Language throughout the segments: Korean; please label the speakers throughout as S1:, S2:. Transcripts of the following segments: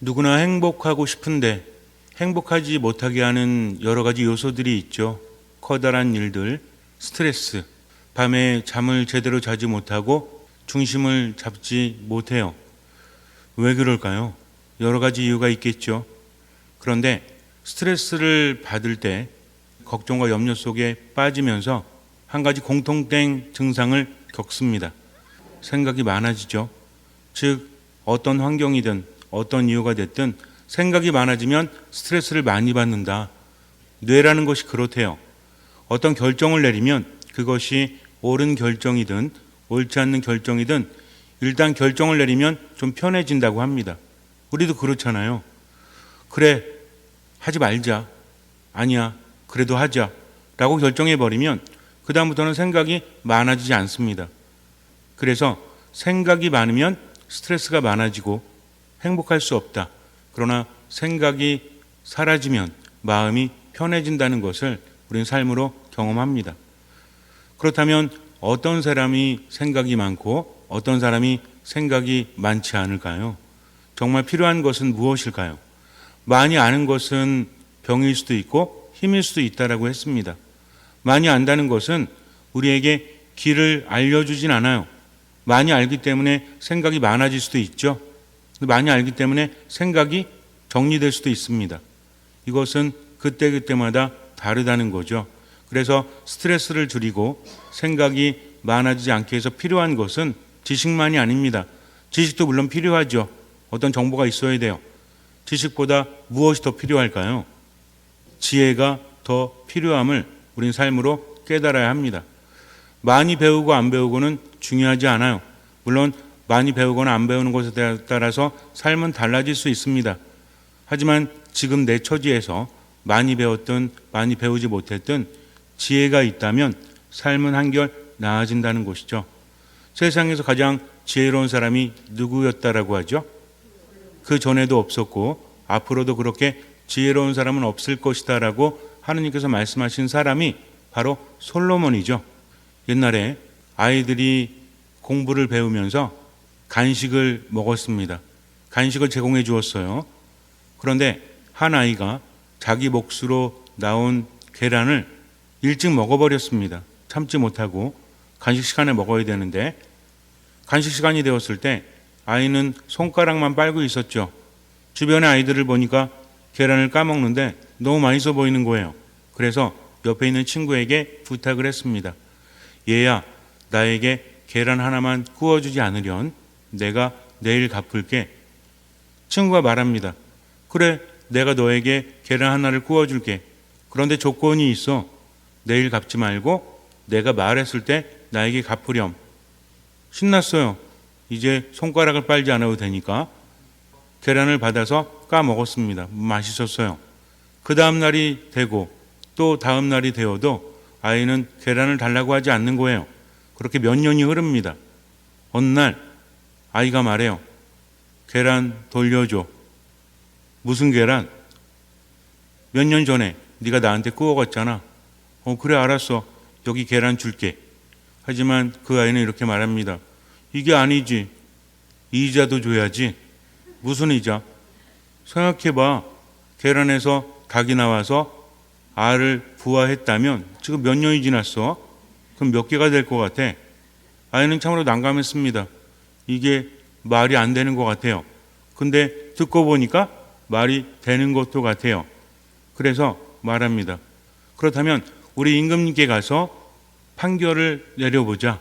S1: 누구나 행복하고 싶은데 행복하지 못하게 하는 여러 가지 요소들이 있죠. 커다란 일들, 스트레스, 밤에 잠을 제대로 자지 못하고 중심을 잡지 못해요. 왜 그럴까요? 여러 가지 이유가 있겠죠. 그런데 스트레스를 받을 때 걱정과 염려 속에 빠지면서 한 가지 공통된 증상을 겪습니다. 생각이 많아지죠. 즉, 어떤 환경이든 어떤 이유가 됐든 생각이 많아지면 스트레스를 많이 받는다. 뇌라는 것이 그렇대요. 어떤 결정을 내리면 그것이 옳은 결정이든 옳지 않는 결정이든 일단 결정을 내리면 좀 편해진다고 합니다. 우리도 그렇잖아요. 그래, 하지 말자. 아니야, 그래도 하자. 라고 결정해버리면 그 다음부터는 생각이 많아지지 않습니다. 그래서 생각이 많으면 스트레스가 많아지고 행복할 수 없다. 그러나 생각이 사라지면 마음이 편해진다는 것을 우리는 삶으로 경험합니다. 그렇다면 어떤 사람이 생각이 많고 어떤 사람이 생각이 많지 않을까요? 정말 필요한 것은 무엇일까요? 많이 아는 것은 병일 수도 있고 힘일 수도 있다라고 했습니다. 많이 안다는 것은 우리에게 길을 알려주진 않아요. 많이 알기 때문에 생각이 많아질 수도 있죠. 많이 알기 때문에 생각이 정리될 수도 있습니다. 이것은 그때그때마다 다르다는 거죠. 그래서 스트레스를 줄이고 생각이 많아지지 않게 해서 필요한 것은 지식만이 아닙니다. 지식도 물론 필요하죠. 어떤 정보가 있어야 돼요. 지식보다 무엇이 더 필요할까요? 지혜가 더 필요함을 우린 삶으로 깨달아야 합니다. 많이 배우고 안 배우고는 중요하지 않아요. 물론 많이 배우거나 안 배우는 것에 따라서 삶은 달라질 수 있습니다. 하지만 지금 내 처지에서 많이 배웠든 많이 배우지 못했든 지혜가 있다면 삶은 한결 나아진다는 것이죠. 세상에서 가장 지혜로운 사람이 누구였다라고 하죠? 그 전에도 없었고 앞으로도 그렇게 지혜로운 사람은 없을 것이다라고 하느님께서 말씀하신 사람이 바로 솔로몬이죠. 옛날에 아이들이 공부를 배우면서 간식을 먹었습니다. 간식을 제공해 주었어요. 그런데 한 아이가 자기 몫으로 나온 계란을 일찍 먹어버렸습니다. 참지 못하고 간식 시간에 먹어야 되는데 간식 시간이 되었을 때 아이는 손가락만 빨고 있었죠. 주변의 아이들을 보니까 계란을 까먹는데 너무 맛있어 보이는 거예요. 그래서 옆에 있는 친구에게 부탁을 했습니다. 얘야, 나에게 계란 하나만 구워주지 않으련 내가 내일 갚을게. 친구가 말합니다. 그래, 내가 너에게 계란 하나를 구워줄게. 그런데 조건이 있어. 내일 갚지 말고 내가 말했을 때 나에게 갚으렴. 신났어요. 이제 손가락을 빨지 않아도 되니까 계란을 받아서 까먹었습니다. 맛있었어요. 그 다음 날이 되고 또 다음 날이 되어도 아이는 계란을 달라고 하지 않는 거예요. 그렇게 몇 년이 흐릅니다. 어느 날 아이가 말해요. 계란 돌려줘. 무슨 계란? 몇 년 전에 네가 나한테 구워갔잖아. 그래 알았어. 여기 계란 줄게. 하지만 그 아이는 이렇게 말합니다. 이게 아니지. 이자도 줘야지. 무슨 이자? 생각해봐. 계란에서 닭이 나와서 알을 부화했다면 지금 몇 년이 지났어? 그럼 몇 개가 될 것 같아? 아이는 참으로 난감했습니다. 이게 말이 안 되는 것 같아요. 근데 듣고 보니까 말이 되는 것도 같아요. 그래서 말합니다. 그렇다면 우리 임금님께 가서 판결을 내려보자.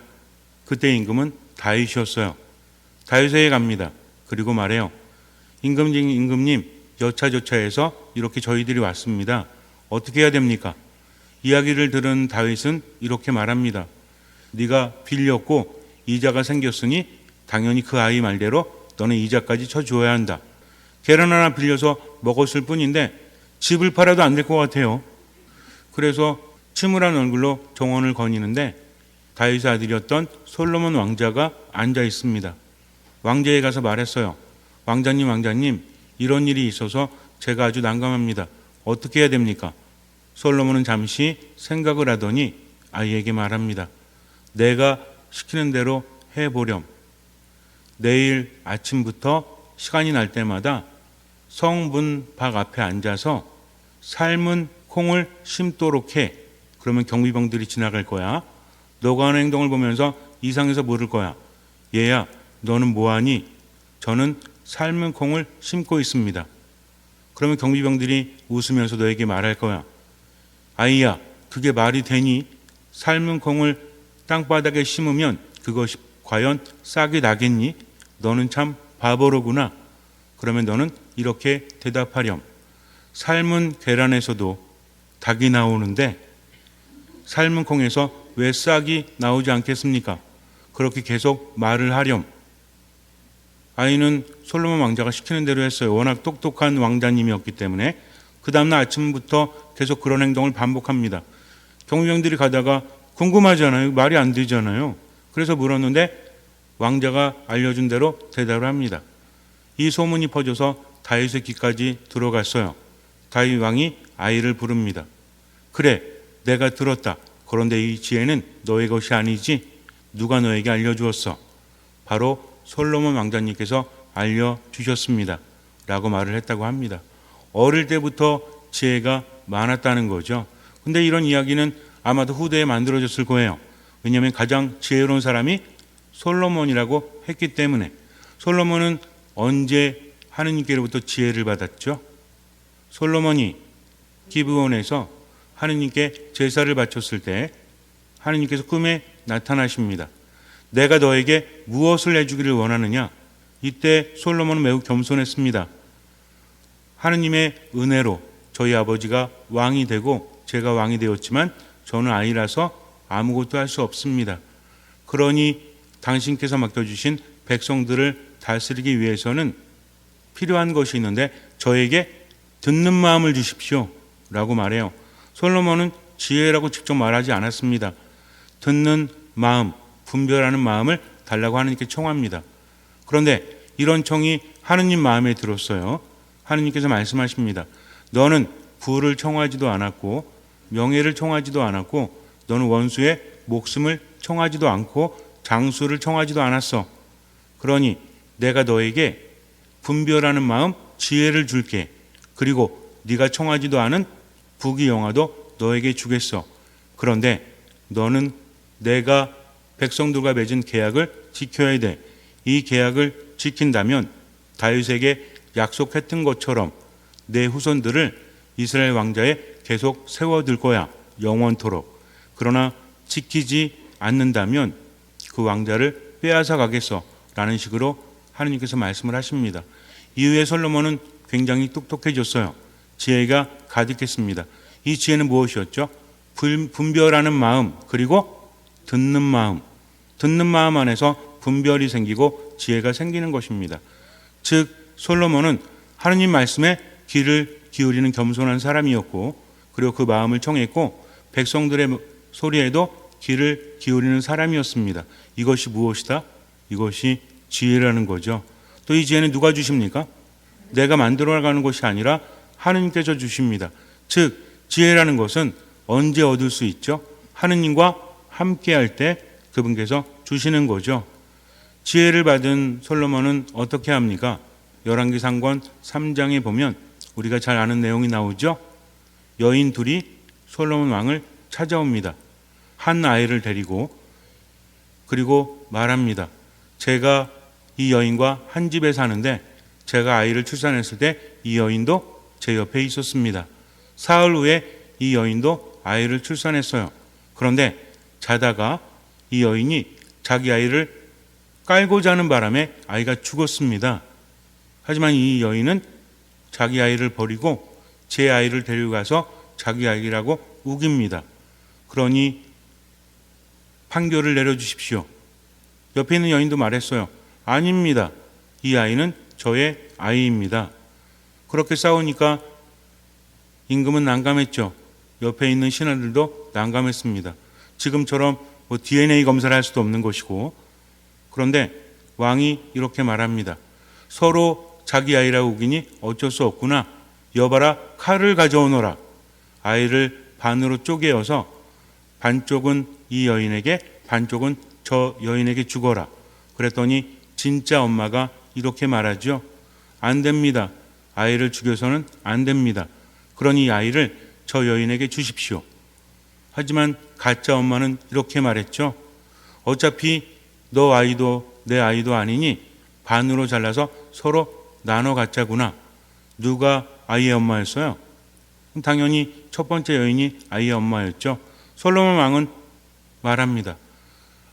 S1: 그때 임금은 다윗이었어요. 다윗에게 갑니다. 그리고 말해요. 임금님 여차저차해서 이렇게 저희들이 왔습니다. 어떻게 해야 됩니까? 이야기를 들은 다윗은 이렇게 말합니다. 네가 빌렸고 이자가 생겼으니 당연히 그 아이 말대로 너는 이자까지 쳐줘야 한다. 계란 하나 빌려서 먹었을 뿐인데 집을 팔아도 안 될 것 같아요. 그래서 침울한 얼굴로 정원을 거니는데 다윗의 아들이었던 솔로몬 왕자가 앉아 있습니다. 왕자에 가서 말했어요. 왕자님, 이런 일이 있어서 제가 아주 난감합니다. 어떻게 해야 됩니까? 솔로몬은 잠시 생각을 하더니 아이에게 말합니다. 내가 시키는 대로 해보렴. 내일 아침부터 시간이 날 때마다 성문 밖 앞에 앉아서 삶은 콩을 심도록 해. 그러면 경비병들이 지나갈 거야. 너가 하는 행동을 보면서 이상해서 물을 거야. 얘야, 너는 뭐하니? 저는 삶은 콩을 심고 있습니다. 그러면 경비병들이 웃으면서 너에게 말할 거야. 아이야, 그게 말이 되니? 삶은 콩을 땅바닥에 심으면 그것이 과연 싹이 나겠니? 너는 참 바보로구나. 그러면 너는 이렇게 대답하렴. 삶은 계란에서도 닭이 나오는데 삶은 콩에서 왜 싹이 나오지 않겠습니까? 그렇게 계속 말을 하렴. 아이는 솔로몬 왕자가 시키는 대로 했어요. 워낙 똑똑한 왕자님이었기 때문에 그 다음날 아침부터 계속 그런 행동을 반복합니다. 경비병들이 가다가 궁금하잖아요. 말이 안 되잖아요. 그래서 물었는데 왕자가 알려준 대로 대답을 합니다. 이 소문이 퍼져서 다윗의 귀까지 들어갔어요. 다윗 왕이 아이를 부릅니다. 그래, 내가 들었다. 그런데 이 지혜는 너의 것이 아니지. 누가 너에게 알려주었어? 바로 솔로몬 왕자님께서 알려주셨습니다. 라고 말을 했다고 합니다. 어릴 때부터 지혜가 많았다는 거죠. 근데 이런 이야기는 아마도 후대에 만들어졌을 거예요. 왜냐하면 가장 지혜로운 사람이 솔로몬이라고 했기 때문에. 솔로몬은 언제 하느님께로부터 지혜를 받았죠? 솔로몬이 기브온에서 하느님께 제사를 바쳤을 때 하느님께서 꿈에 나타나십니다. 내가 너에게 무엇을 해주기를 원하느냐? 이때 솔로몬은 매우 겸손했습니다. 하느님의 은혜로 저희 아버지가 왕이 되고 제가 왕이 되었지만 저는 아이라서 아무것도 할 수 없습니다. 그러니 당신께서 맡겨주신 백성들을 다스리기 위해서는 필요한 것이 있는데 저에게 듣는 마음을 주십시오. 라고 말해요. 솔로몬은 지혜라고 직접 말하지 않았습니다. 듣는 마음, 분별하는 마음을 달라고 하느님께 청합니다. 그런데 이런 청이 하느님 마음에 들었어요. 하느님께서 말씀하십니다. 너는 부를 청하지도 않았고 명예를 청하지도 않았고 너는 원수의 목숨을 청하지도 않고 장수를 청하지도 않았어. 그러니 내가 너에게 분별하는 마음, 지혜를 줄게. 그리고 네가 청하지도 않은 부귀영화도 너에게 주겠어. 그런데 너는 내가 백성들과 맺은 계약을 지켜야 돼. 이 계약을 지킨다면 다윗에게 약속했던 것처럼 내 후손들을 이스라엘 왕자에 계속 세워둘 거야. 영원토록. 그러나 지키지 않는다면 그 왕자를 빼앗아 가겠어. 라는 식으로 하느님께서 말씀을 하십니다. 이후에 솔로몬은 굉장히 똑똑해졌어요. 지혜가 가득했습니다. 이 지혜는 무엇이었죠? 분별하는 마음, 그리고 듣는 마음. 듣는 마음 안에서 분별이 생기고 지혜가 생기는 것입니다. 즉 솔로몬은 하느님 말씀에 귀를 기울이는 겸손한 사람이었고 그리고 그 마음을 청했고 백성들의 소리에도 귀를 기울이는 사람이었습니다. 이것이 무엇이다? 이것이 지혜라는 거죠. 또 이 지혜는 누가 주십니까? 내가 만들어가는 것이 아니라 하느님께서 주십니다. 즉 지혜라는 것은 언제 얻을 수 있죠? 하느님과 함께할 때 그분께서 주시는 거죠. 지혜를 받은 솔로몬은 어떻게 합니까? 열왕기상권 3장에 보면 우리가 잘 아는 내용이 나오죠. 여인 둘이 솔로몬 왕을 찾아옵니다. 한 아이를 데리고 그리고 말합니다. 제가 이 여인과 한 집에 사는데 제가 아이를 출산했을 때 이 여인도 제 옆에 있었습니다. 사흘 후에 이 여인도 아이를 출산했어요. 그런데 자다가 이 여인이 자기 아이를 깔고 자는 바람에 아이가 죽었습니다. 하지만 이 여인은 자기 아이를 버리고 제 아이를 데려가서 자기 아이라고 우깁니다. 그러니 판결을 내려주십시오. 옆에 있는 여인도 말했어요. 아닙니다. 이 아이는 저의 아이입니다. 그렇게 싸우니까 임금은 난감했죠. 옆에 있는 신하들도 난감했습니다. 지금처럼 DNA 검사를 할 수도 없는 것이고. 그런데 왕이 이렇게 말합니다. 서로 자기 아이라고 우기니 어쩔 수 없구나. 여봐라, 칼을 가져오너라. 아이를 반으로 쪼개어서 반쪽은 이 여인에게 반쪽은 저 여인에게 주거라. 그랬더니 진짜 엄마가 이렇게 말하죠. 안 됩니다. 아이를 죽여서는 안 됩니다. 그러니 이 아이를 저 여인에게 주십시오. 하지만 가짜 엄마는 이렇게 말했죠. 어차피 너 아이도 내 아이도 아니니 반으로 잘라서 서로 나눠 갖자구나. 누가 아이의 엄마였어요? 당연히 첫 번째 여인이 아이의 엄마였죠. 솔로몬 왕은 말합니다.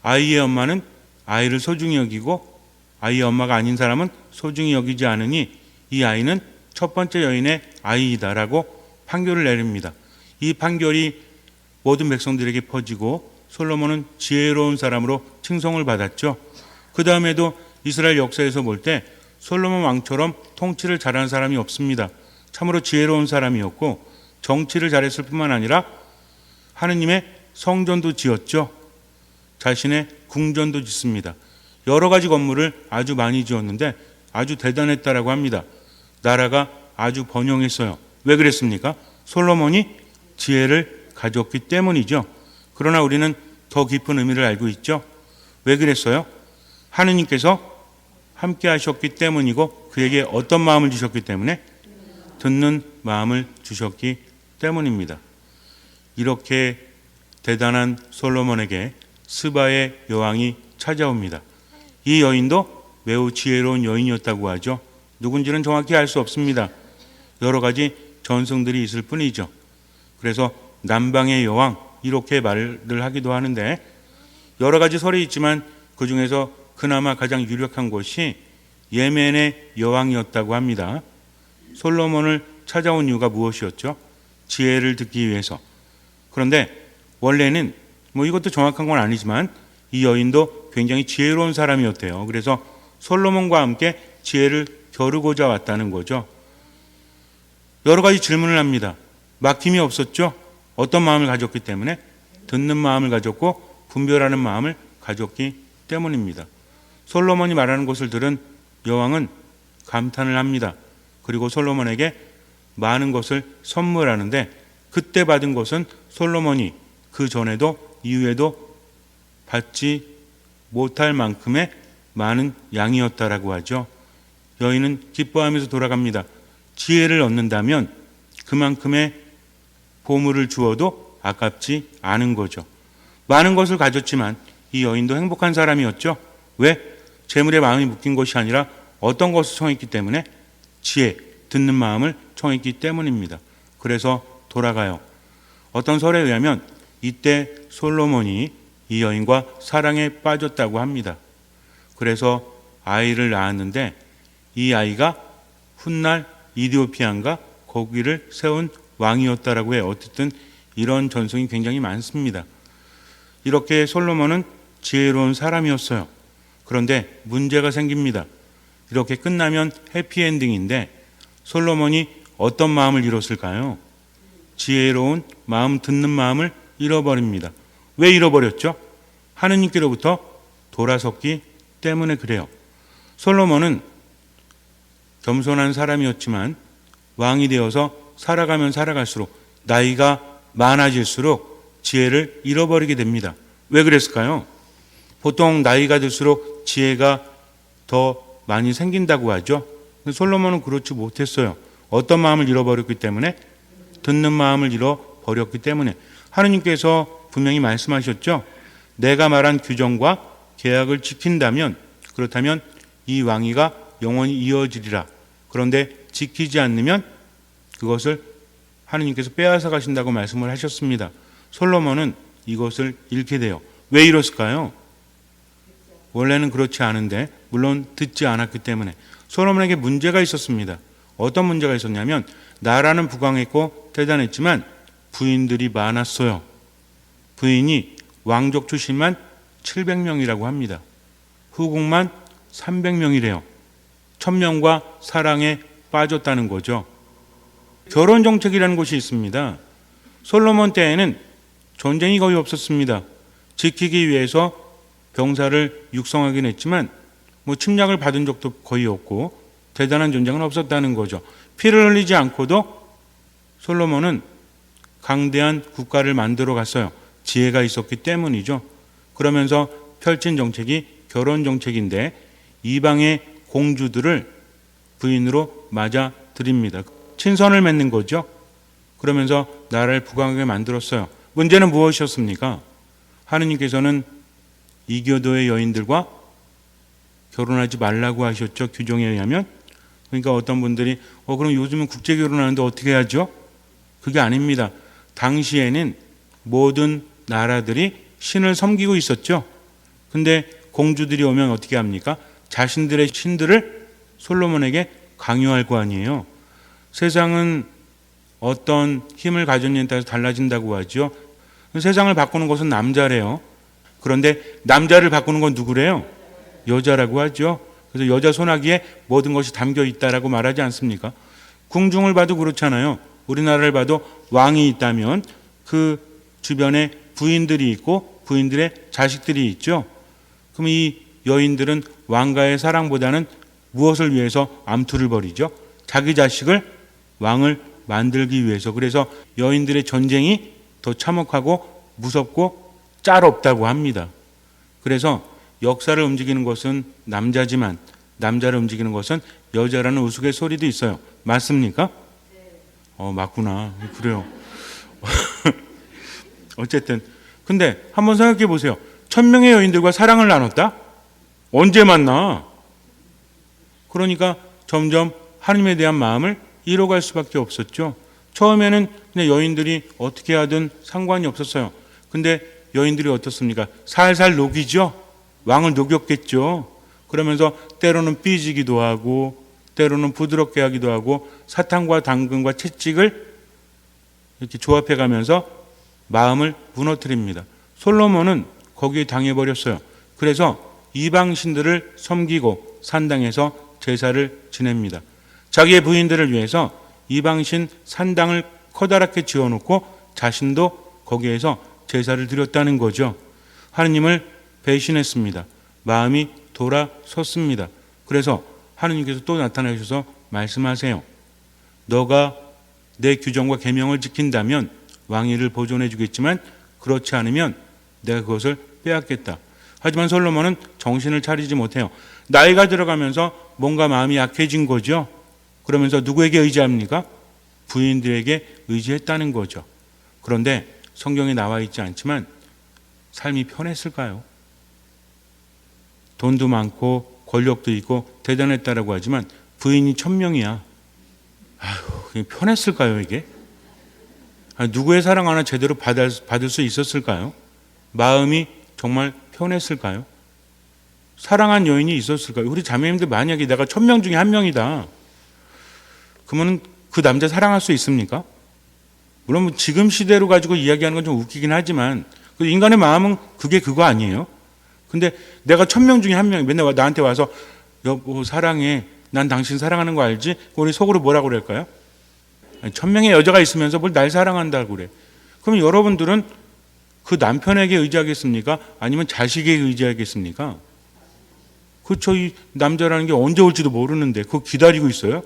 S1: 아이의 엄마는 아이를 소중히 여기고 아이의 엄마가 아닌 사람은 소중히 여기지 않으니 이 아이는 첫 번째 여인의 아이이다라고 판결을 내립니다. 이 판결이 모든 백성들에게 퍼지고 솔로몬은 지혜로운 사람으로 칭송을 받았죠. 그 다음에도 이스라엘 역사에서 볼 때 솔로몬 왕처럼 통치를 잘하는 사람이 없습니다. 참으로 지혜로운 사람이었고 정치를 잘했을 뿐만 아니라 하느님의 성전도 지었죠. 자신의 궁전도 짓습니다. 여러 가지 건물을 아주 많이 지었는데 아주 대단했다라고 합니다. 나라가 아주 번영했어요. 왜 그랬습니까? 솔로몬이 지혜를 가졌기 때문이죠. 그러나 우리는 더 깊은 의미를 알고 있죠. 왜 그랬어요? 하느님께서 함께 하셨기 때문이고 그에게 어떤 마음을 주셨기 때문에? 듣는 마음을 주셨기 때문입니다. 이렇게 대단한 솔로몬에게 스바의 여왕이 찾아옵니다. 이 여인도 매우 지혜로운 여인이었다고 하죠. 누군지는 정확히 알 수 없습니다. 여러 가지 전승들이 있을 뿐이죠. 그래서 남방의 여왕 이렇게 말을 하기도 하는데 여러 가지 설이 있지만 그 중에서 그나마 가장 유력한 것이 예멘의 여왕이었다고 합니다. 솔로몬을 찾아온 이유가 무엇이었죠? 지혜를 듣기 위해서. 그런데 원래는 이것도 정확한 건 아니지만 이 여인도 굉장히 지혜로운 사람이었대요. 그래서 솔로몬과 함께 지혜를 겨루고자 왔다는 거죠. 여러 가지 질문을 합니다. 막힘이 없었죠? 어떤 마음을 가졌기 때문에? 듣는 마음을 가졌고 분별하는 마음을 가졌기 때문입니다. 솔로몬이 말하는 것을 들은 여왕은 감탄을 합니다. 그리고 솔로몬에게 많은 것을 선물하는데 그때 받은 것은 솔로몬이 그 전에도 이후에도 받지 못할 만큼의 많은 양이었다라고 하죠. 여인은 기뻐하면서 돌아갑니다. 지혜를 얻는다면 그만큼의 보물을 주어도 아깝지 않은 거죠. 많은 것을 가졌지만 이 여인도 행복한 사람이었죠. 왜? 재물에 마음이 묶인 것이 아니라 어떤 것을 청했기 때문에? 지혜, 듣는 마음을 청했기 때문입니다. 그래서 돌아가요. 어떤 설에 의하면 이때 솔로몬이 이 여인과 사랑에 빠졌다고 합니다. 그래서 아이를 낳았는데 이 아이가 훗날 이디오피아인가 거기를 세운 왕이었다라고 해요. 어쨌든 이런 전승이 굉장히 많습니다. 이렇게 솔로몬은 지혜로운 사람이었어요. 그런데 문제가 생깁니다. 이렇게 끝나면 해피엔딩인데 솔로몬이 어떤 마음을 잃었을까요? 지혜로운 마음, 듣는 마음을 잃어버립니다. 왜 잃어버렸죠? 하느님께로부터 돌아섰기 때문에 그래요. 솔로몬은 겸손한 사람이었지만 왕이 되어서 살아가면 살아갈수록 나이가 많아질수록 지혜를 잃어버리게 됩니다. 왜 그랬을까요? 보통 나이가 들수록 지혜가 더 많이 생긴다고 하죠. 솔로몬은 그렇지 못했어요. 어떤 마음을 잃어버렸기 때문에? 듣는 마음을 잃어버렸기 때문에. 하느님께서 분명히 말씀하셨죠. 내가 말한 규정과 계약을 지킨다면 그렇다면 이 왕위가 영원히 이어지리라. 그런데 지키지 않으면 그것을 하느님께서 빼앗아 가신다고 말씀을 하셨습니다. 솔로몬은 이것을 잃게 돼요. 왜 이랬을까요? 원래는 그렇지 않은데 물론 듣지 않았기 때문에. 솔로몬에게 문제가 있었습니다. 어떤 문제가 있었냐면 나라는 부강했고 대단했지만 부인들이 많았어요. 부인이 왕족 출신만 700명이라고 합니다. 후궁만 300명이래요. 천명과 사랑에 빠졌다는 거죠. 결혼 정책이라는 것이 있습니다. 솔로몬 때에는 전쟁이 거의 없었습니다. 지키기 위해서 병사를 육성하긴 했지만 침략을 받은 적도 거의 없고 대단한 전쟁은 없었다는 거죠. 피를 흘리지 않고도 솔로몬은 강대한 국가를 만들어 갔어요. 지혜가 있었기 때문이죠. 그러면서 펼친 정책이 결혼 정책인데 이방의 공주들을 부인으로 맞아 드립니다. 친선을 맺는 거죠. 그러면서 나라를 부강하게 만들었어요. 문제는 무엇이었습니까? 하느님께서는 이교도의 여인들과 결혼하지 말라고 하셨죠. 규정에 의하면. 그러니까 어떤 분들이 그럼 요즘은 국제 결혼하는데 어떻게 하죠? 그게 아닙니다. 당시에는 모든 나라들이 신을 섬기고 있었죠. 근데 공주들이 오면 어떻게 합니까? 자신들의 신들을 솔로몬에게 강요할 거 아니에요. 세상은 어떤 힘을 가졌냐에 따라서 달라진다고 하죠. 세상을 바꾸는 것은 남자래요. 그런데 남자를 바꾸는 건 누구래요? 여자라고 하죠. 그래서 여자 손아귀에 모든 것이 담겨 있다라고 말하지 않습니까? 궁중을 봐도 그렇잖아요. 우리나라를 봐도 왕이 있다면 그 주변에 부인들이 있고 부인들의 자식들이 있죠. 그럼 이 여인들은 왕과의 사랑보다는 무엇을 위해서 암투를 벌이죠? 자기 자식을 왕을 만들기 위해서. 그래서 여인들의 전쟁이 더 참혹하고 무섭고 짤없다고 합니다. 그래서 역사를 움직이는 것은 남자지만 남자를 움직이는 것은 여자라는 우스갯소리도 있어요. 맞습니까? 맞구나. 그래요. 어쨌든 근데 한번 생각해 보세요. 1000명의 여인들과 사랑을 나눴다? 언제 만나? 그러니까 점점 하나님에 대한 마음을 잃어갈 수밖에 없었죠. 처음에는 그냥 여인들이 어떻게 하든 상관이 없었어요. 근데 여인들이 어떻습니까? 살살 녹이죠. 왕을 녹였겠죠. 그러면서 때로는 삐지기도 하고 때로는 부드럽게 하기도 하고 사탕과 당근과 채찍을 이렇게 조합해 가면서 마음을 무너뜨립니다. 솔로몬은 거기에 당해버렸어요. 그래서 이방 신들을 섬기고 산당에서 제사를 지냅니다. 자기의 부인들을 위해서 이방신 산당을 커다랗게 지어놓고 자신도 거기에서 제사를 드렸다는 거죠. 하느님을 배신했습니다. 마음이 돌아섰습니다. 그래서 하느님께서 또 나타나셔서 말씀하세요. 너가 내 규정과 계명을 지킨다면 왕위를 보존해 주겠지만 그렇지 않으면 내가 그것을 빼앗겠다. 하지만 솔로몬은 정신을 차리지 못해요. 나이가 들어가면서 뭔가 마음이 약해진 거죠. 그러면서 누구에게 의지합니까? 부인들에게 의지했다는 거죠. 그런데 성경에 나와 있지 않지만 삶이 편했을까요? 돈도 많고 권력도 있고 대단했다라고 하지만 부인이 1000명이야. 아휴, 편했을까요 이게? 누구의 사랑 하나 제대로 받을 수 있었을까요? 마음이 정말 편했을까요? 사랑한 여인이 있었을까요? 우리 자매님들 만약에 내가 1000명 중에 1명이다. 그러면 그 남자 사랑할 수 있습니까? 물론 뭐 지금 시대로 가지고 이야기하는 건 좀 웃기긴 하지만 인간의 마음은 그게 그거 아니에요? 근데 내가 1000명 중에 1명 맨날 나한테 와서 여보 사랑해. 난 당신 사랑하는 거 알지? 우리 속으로 뭐라고 그럴까요? 1000명의 여자가 있으면서 뭘 날 사랑한다고 그래. 그럼 여러분들은 그 남편에게 의지하겠습니까? 아니면 자식에게 의지하겠습니까? 그렇죠. 이 남자라는 게 언제 올지도 모르는데 그거 기다리고 있어요.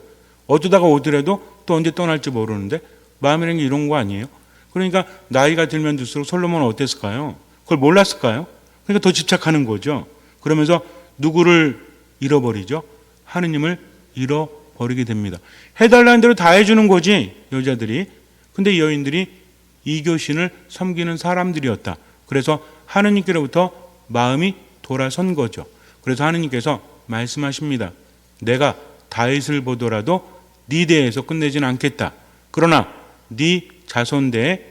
S1: 어쩌다가 오더라도 또 언제 떠날지 모르는데 마음이라는 게 이런 거 아니에요? 그러니까 나이가 들면 들수록 솔로몬은 어땠을까요? 그걸 몰랐을까요? 그러니까 더 집착하는 거죠. 그러면서 누구를 잃어버리죠? 하느님을 잃어버리게 됩니다. 해달라는 대로 다 해주는 거지 여자들이. 근데 이 여인들이 이교신을 섬기는 사람들이었다. 그래서 하느님께로부터 마음이 돌아선 거죠. 그래서 하느님께서 말씀하십니다. 내가 다윗을 보더라도 네 대에서 끝내지는 않겠다. 그러나 네 자손대에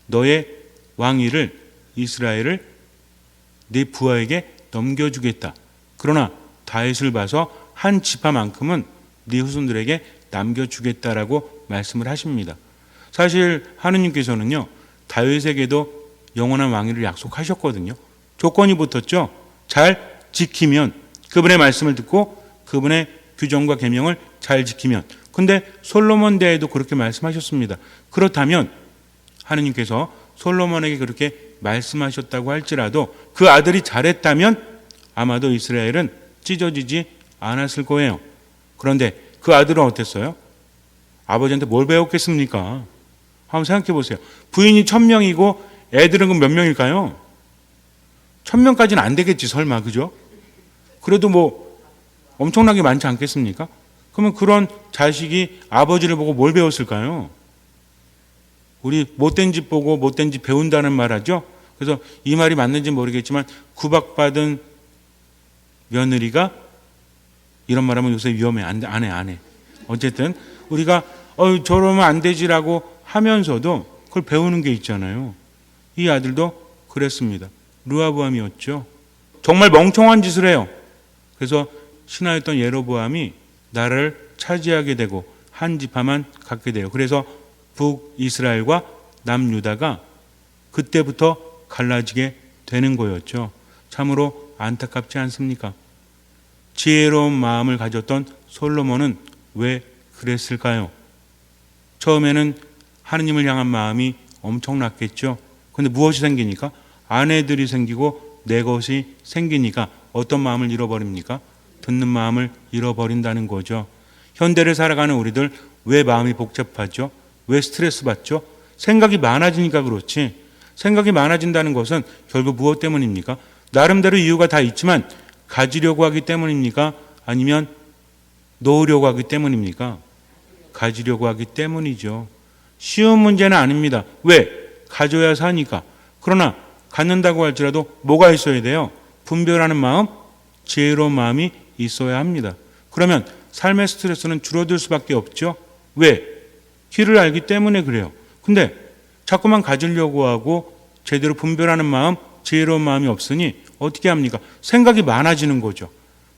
S1: 너의 왕위를 이스라엘을 네 부하에게 넘겨주겠다. 그러나 다윗을 봐서 한 지파만큼은 네 후손들에게 남겨주겠다라고 말씀을 하십니다. 사실 하느님께서는요 다윗에게도 영원한 왕위를 약속하셨거든요. 조건이 붙었죠. 잘 지키면, 그분의 말씀을 듣고 그분의 규정과 계명을 잘 지키면. 근데 솔로몬 대에도 그렇게 말씀하셨습니다. 그렇다면 하느님께서 솔로몬에게 그렇게 말씀하셨다고 할지라도 그 아들이 잘했다면 아마도 이스라엘은 찢어지지 않았을 거예요. 그런데 그 아들은 어땠어요? 아버지한테 뭘 배웠겠습니까? 한번 생각해 보세요. 부인이 1000명이고 애들은 몇 명일까요? 1000명까지는 안 되겠지 설마, 그죠? 그래도 뭐 엄청나게 많지 않겠습니까? 그러면 그런 자식이 아버지를 보고 뭘 배웠을까요? 우리 못된 집 보고 못된 집 배운다는 말 하죠. 그래서 이 말이 맞는지 모르겠지만 구박받은 며느리가 이런 말하면 요새 위험해. 안 해. 어쨌든 우리가 저러면 안 되지라고 하면서도 그걸 배우는 게 있잖아요. 이 아들도 그랬습니다. 르호보암이었죠. 정말 멍청한 짓을 해요. 그래서 신하였던 예로보암이 나라를 차지하게 되고 한 지파만 갖게 돼요. 그래서 북이스라엘과 남유다가 그때부터 갈라지게 되는 거였죠. 참으로 안타깝지 않습니까? 지혜로운 마음을 가졌던 솔로몬은 왜 그랬을까요? 처음에는 하느님을 향한 마음이 엄청났겠죠. 그런데 무엇이 생기니까? 아내들이 생기고 내 것이 생기니까 어떤 마음을 잃어버립니까? 듣는 마음을 잃어버린다는 거죠. 현대를 살아가는 우리들 왜 마음이 복잡하죠? 왜 스트레스 받죠? 생각이 많아지니까 그렇지. 생각이 많아진다는 것은 결국 무엇 때문입니까? 나름대로 이유가 다 있지만 가지려고 하기 때문입니까? 아니면 놓으려고 하기 때문입니까? 가지려고 하기 때문이죠. 쉬운 문제는 아닙니다. 왜? 가져야 사니까. 그러나 갖는다고 할지라도 뭐가 있어야 돼요? 분별하는 마음, 지혜로운 마음이 있어야 합니다. 그러면 삶의 스트레스는 줄어들 수밖에 없죠. 왜? 길을 알기 때문에 그래요. 근데 자꾸만 가지려고 하고 제대로 분별하는 마음, 지혜로운 마음이 없으니 어떻게 합니까? 생각이 많아지는 거죠.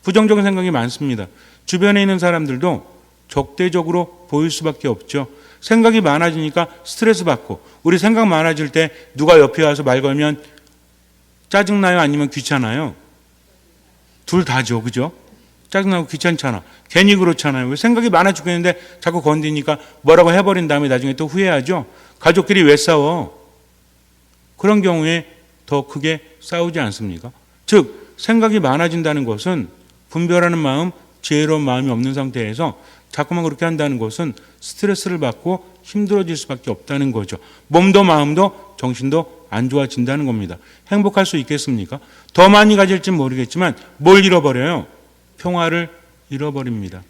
S1: 부정적인 생각이 많습니다. 주변에 있는 사람들도 적대적으로 보일 수밖에 없죠. 생각이 많아지니까 스트레스 받고, 우리 생각 많아질 때 누가 옆에 와서 말 걸면 짜증나요? 아니면 귀찮아요? 둘 다죠. 그죠? 짜증나고 귀찮잖아. 괜히 그렇잖아요. 왜 생각이 많아 죽겠는데 자꾸 건드니까 뭐라고 해버린 다음에 나중에 또 후회하죠. 가족끼리 왜 싸워? 그런 경우에 더 크게 싸우지 않습니까? 즉 생각이 많아진다는 것은 분별하는 마음, 지혜로운 마음이 없는 상태에서 자꾸만 그렇게 한다는 것은 스트레스를 받고 힘들어질 수밖에 없다는 거죠. 몸도 마음도 정신도 안 좋아진다는 겁니다. 행복할 수 있겠습니까? 더 많이 가질진 모르겠지만 뭘 잃어버려요? 평화를 잃어버립니다.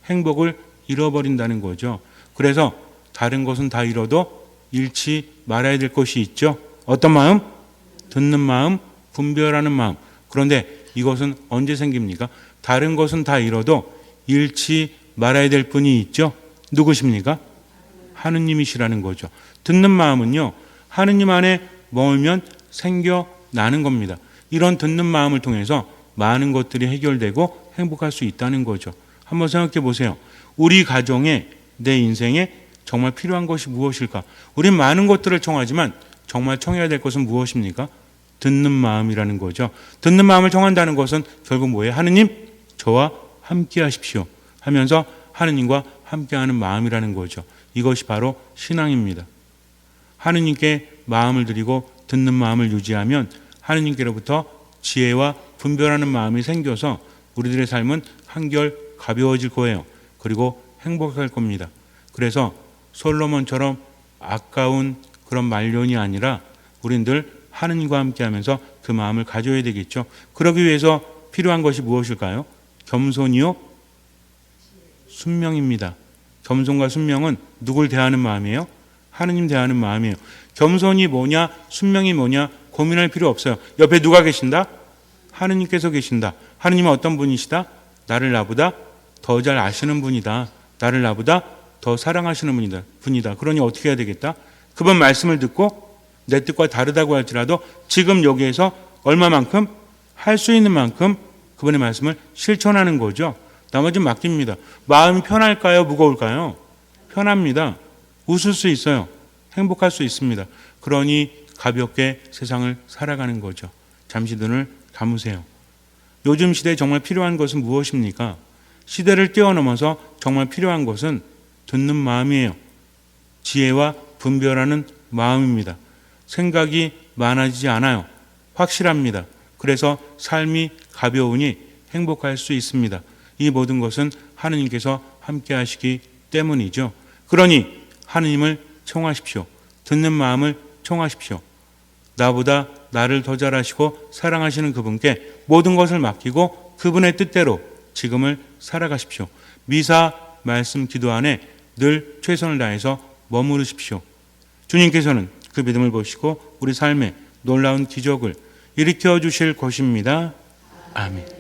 S1: 행복을 잃어버린다는 거죠. 그래서 다른 것은 다 잃어도 잃지 말아야 될 것이 있죠. 어떤 마음? 듣는 마음, 분별하는 마음. 그런데 이것은 언제 생깁니까? 다른 것은 다 잃어도 잃지 말아야 될 분이 있죠. 누구십니까? 하느님이시라는 거죠. 듣는 마음은요, 하느님 안에 머물면 생겨나는 겁니다. 이런 듣는 마음을 통해서 많은 것들이 해결되고 행복할 수 있다는 거죠. 한번 생각해 보세요. 우리 가정에, 내 인생에 정말 필요한 것이 무엇일까? 우린 많은 것들을 청하지만 정말 청해야 될 것은 무엇입니까? 듣는 마음이라는 거죠. 듣는 마음을 청한다는 것은 결국 뭐예요? 하느님, 저와 함께 하십시오 하면서 하느님과 함께하는 마음이라는 거죠. 이것이 바로 신앙입니다. 하느님께 마음을 드리고 듣는 마음을 유지하면 하느님께로부터 지혜와 분별하는 마음이 생겨서 우리들의 삶은 한결 가벼워질 거예요. 그리고 행복할 겁니다. 그래서 솔로몬처럼 아까운 그런 말년이 아니라 우린 늘 하느님과 함께하면서 그 마음을 가져야 되겠죠. 그러기 위해서 필요한 것이 무엇일까요? 겸손이요? 순명입니다. 겸손과 순명은 누굴 대하는 마음이에요? 하느님 대하는 마음이에요. 겸손이 뭐냐, 순명이 뭐냐 고민할 필요 없어요. 옆에 누가 계신다? 하느님께서 계신다. 하느님은 어떤 분이시다? 나를 나보다 더 잘 아시는 분이다. 나를 나보다 더 사랑하시는 분이다. 그러니 어떻게 해야 되겠다? 그분 말씀을 듣고 내 뜻과 다르다고 할지라도 지금 여기에서 얼마만큼 할 수 있는 만큼 그분의 말씀을 실천하는 거죠. 나머지는 맡깁니다. 마음이 편할까요? 무거울까요? 편합니다. 웃을 수 있어요. 행복할 수 있습니다. 그러니 가볍게 세상을 살아가는 거죠. 잠시 눈을 감으세요. 요즘 시대에 정말 필요한 것은 무엇입니까? 시대를 뛰어넘어서 정말 필요한 것은 듣는 마음이에요. 지혜와 분별하는 마음입니다. 생각이 많아지지 않아요. 확실합니다. 그래서 삶이 가벼우니 행복할 수 있습니다. 이 모든 것은 하느님께서 함께 하시기 때문이죠. 그러니 하느님을 청하십시오. 듣는 마음을 청하십시오. 나보다 나를 더 잘 아시고 사랑하시는 그분께 모든 것을 맡기고 그분의 뜻대로 지금을 살아가십시오. 미사, 말씀, 기도 안에 늘 최선을 다해서 머무르십시오. 주님께서는 그 믿음을 보시고 우리 삶에 놀라운 기적을 일으켜 주실 것입니다. 아멘.